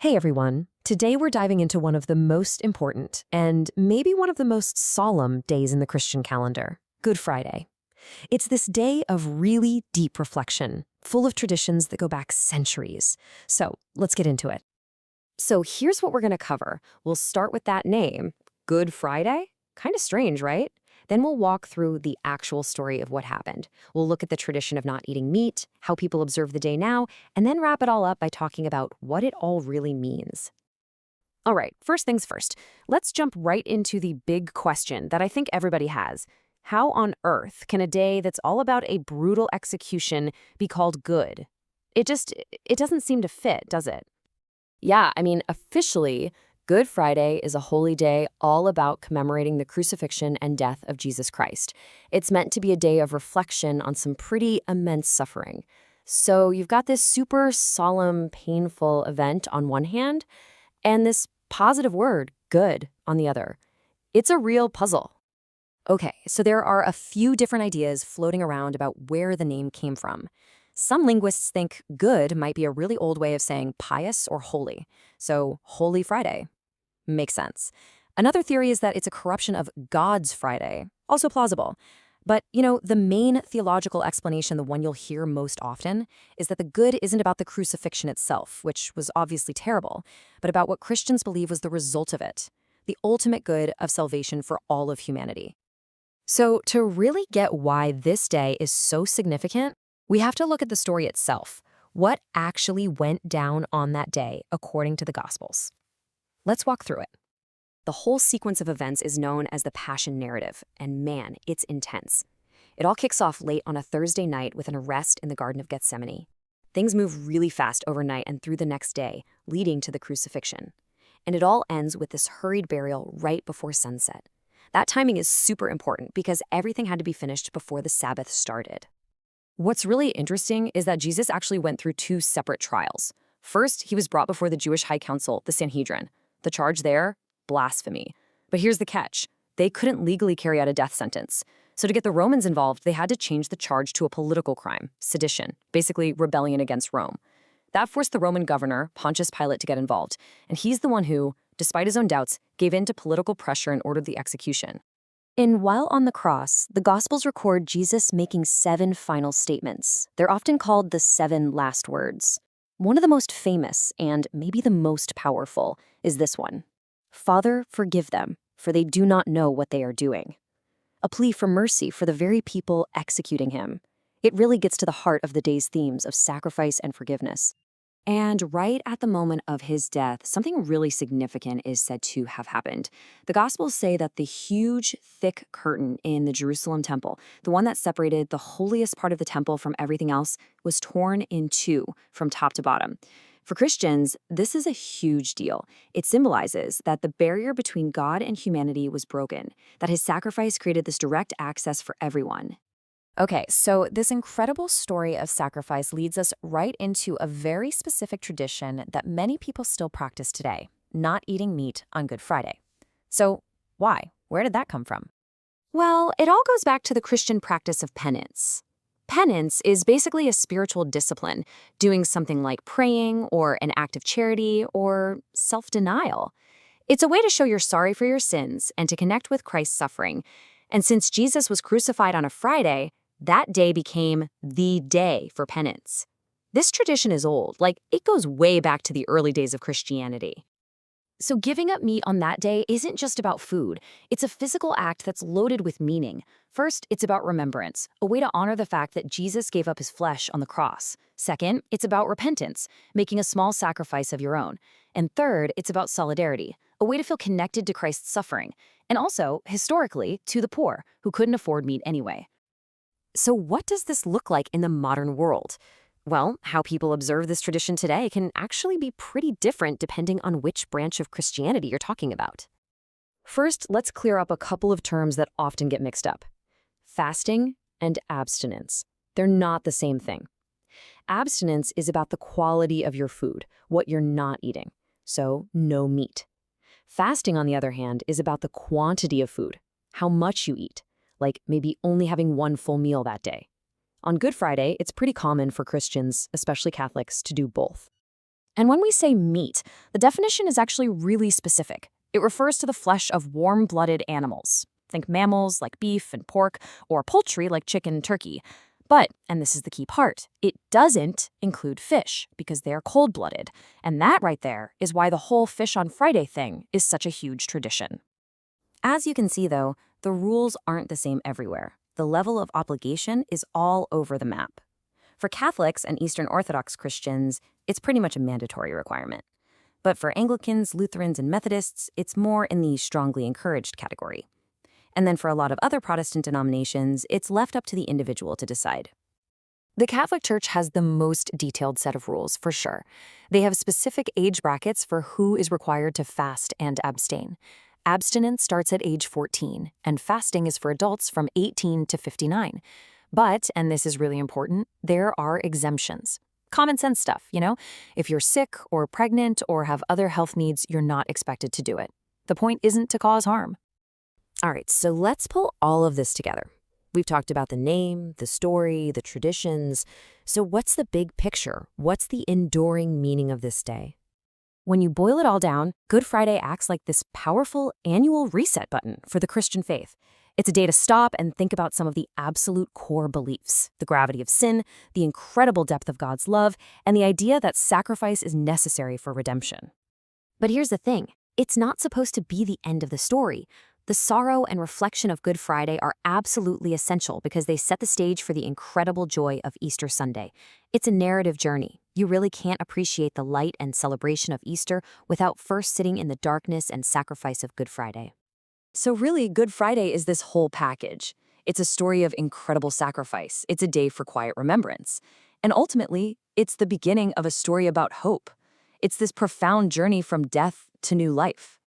Hey everyone. Today we're diving into one of the most important and maybe one of the most solemn days in the Christian calendar, Good Friday. It's this day of really deep reflection, full of traditions that go back centuries. So let's get into it. So here's what we're going to cover. We'll start with that name, Good Friday. Kind of strange, right? Then we'll walk through the actual story of what happened. We'll look at the tradition of not eating meat, how people observe the day now, and then wrap it all up by talking about what it all really means. All right, first things first. Let's jump right into the big question that I think everybody has. How on earth can a day that's all about a brutal execution be called good? It doesn't seem to fit, does it? Yeah, officially, Good Friday is a holy day all about commemorating the crucifixion and death of Jesus Christ. It's meant to be a day of reflection on some pretty immense suffering. So you've got this super solemn, painful event on one hand, and this positive word, good, on the other. It's a real puzzle. Okay, so there are a few different ideas floating around about where the name came from. Some linguists think good might be a really old way of saying pious or holy. So, Holy Friday. Makes sense. Another theory is that it's a corruption of God's Friday. Also plausible. But, the main theological explanation, the one you'll hear most often, is that the good isn't about the crucifixion itself, which was obviously terrible, but about what Christians believe was the result of it, the ultimate good of salvation for all of humanity. So, to really get why this day is so significant, we have to look at the story itself. What actually went down on that day, according to the Gospels? Let's walk through it. The whole sequence of events is known as the Passion Narrative, and man, it's intense. It all kicks off late on a Thursday night with an arrest in the Garden of Gethsemane. Things move really fast overnight and through the next day, leading to the crucifixion. And it all ends with this hurried burial right before sunset. That timing is super important because everything had to be finished before the Sabbath started. What's really interesting is that Jesus actually went through two separate trials. First, he was brought before the Jewish High Council, the Sanhedrin. The charge there? Blasphemy. But here's the catch. They couldn't legally carry out a death sentence. So to get the Romans involved, they had to change the charge to a political crime, sedition, basically rebellion against Rome. That forced the Roman governor, Pontius Pilate, to get involved. And he's the one who, despite his own doubts, gave in to political pressure and ordered the execution. And while on the cross, the Gospels record Jesus making 7 final statements. They're often called the 7 last words. One of the most famous, and maybe the most powerful, is this one. Father, forgive them, for they do not know what they are doing. A plea for mercy for the very people executing him. It really gets to the heart of the day's themes of sacrifice and forgiveness. And right at the moment of his death, something really significant is said to have happened. The Gospels say that the huge, thick curtain in the Jerusalem temple, the one that separated the holiest part of the temple from everything else, was torn in two from top to bottom. For Christians, this is a huge deal. It symbolizes that the barrier between God and humanity was broken, that his sacrifice created this direct access for everyone. Okay, so this incredible story of sacrifice leads us right into a very specific tradition that many people still practice today, not eating meat on Good Friday. So why? Where did that come from? Well, it all goes back to the Christian practice of penance. Penance is basically a spiritual discipline, doing something like praying or an act of charity or self-denial. It's a way to show you're sorry for your sins and to connect with Christ's suffering. And since Jesus was crucified on a Friday, that day became the day for penance. This tradition is old, it goes way back to the early days of Christianity. So giving up meat on that day isn't just about food. It's a physical act that's loaded with meaning. First, it's about remembrance, a way to honor the fact that Jesus gave up his flesh on the cross. Second, it's about repentance, making a small sacrifice of your own. And third, it's about solidarity, a way to feel connected to Christ's suffering, and also, historically, to the poor, who couldn't afford meat anyway. So what does this look like in the modern world? Well, how people observe this tradition today can actually be pretty different depending on which branch of Christianity you're talking about. First, let's clear up a couple of terms that often get mixed up. Fasting and abstinence. They're not the same thing. Abstinence is about the quality of your food, what you're not eating. So, no meat. Fasting, on the other hand, is about the quantity of food, how much you eat, like maybe only having one full meal that day. On Good Friday, it's pretty common for Christians, especially Catholics, to do both. And when we say meat, the definition is actually really specific. It refers to the flesh of warm-blooded animals. Think mammals like beef and pork, or poultry like chicken and turkey. But, and this is the key part, it doesn't include fish because they are cold-blooded. And that right there is why the whole Fish on Friday thing is such a huge tradition. As you can see, though, the rules aren't the same everywhere. The level of obligation is all over the map. For Catholics and Eastern Orthodox Christians, it's pretty much a mandatory requirement. But for Anglicans, Lutherans, and Methodists, it's more in the strongly encouraged category. And then for a lot of other Protestant denominations, it's left up to the individual to decide. The Catholic Church has the most detailed set of rules, for sure. They have specific age brackets for who is required to fast and abstain. Abstinence starts at age 14, and fasting is for adults from 18 to 59. But, and this is really important, there are exemptions. Common sense stuff, you know? If you're sick or pregnant or have other health needs, you're not expected to do it. The point isn't to cause harm. All right, so let's pull all of this together. We've talked about the name, the story, the traditions. So what's the big picture? What's the enduring meaning of this day? When you boil it all down, Good Friday acts like this powerful annual reset button for the Christian faith. It's a day to stop and think about some of the absolute core beliefs, the gravity of sin, the incredible depth of God's love, and the idea that sacrifice is necessary for redemption. But here's the thing, it's not supposed to be the end of the story. The sorrow and reflection of Good Friday are absolutely essential because they set the stage for the incredible joy of Easter Sunday. It's a narrative journey. You really can't appreciate the light and celebration of Easter without first sitting in the darkness and sacrifice of Good Friday. So really, Good Friday is this whole package. It's a story of incredible sacrifice. It's a day for quiet remembrance. And ultimately, it's the beginning of a story about hope. It's this profound journey from death to new life.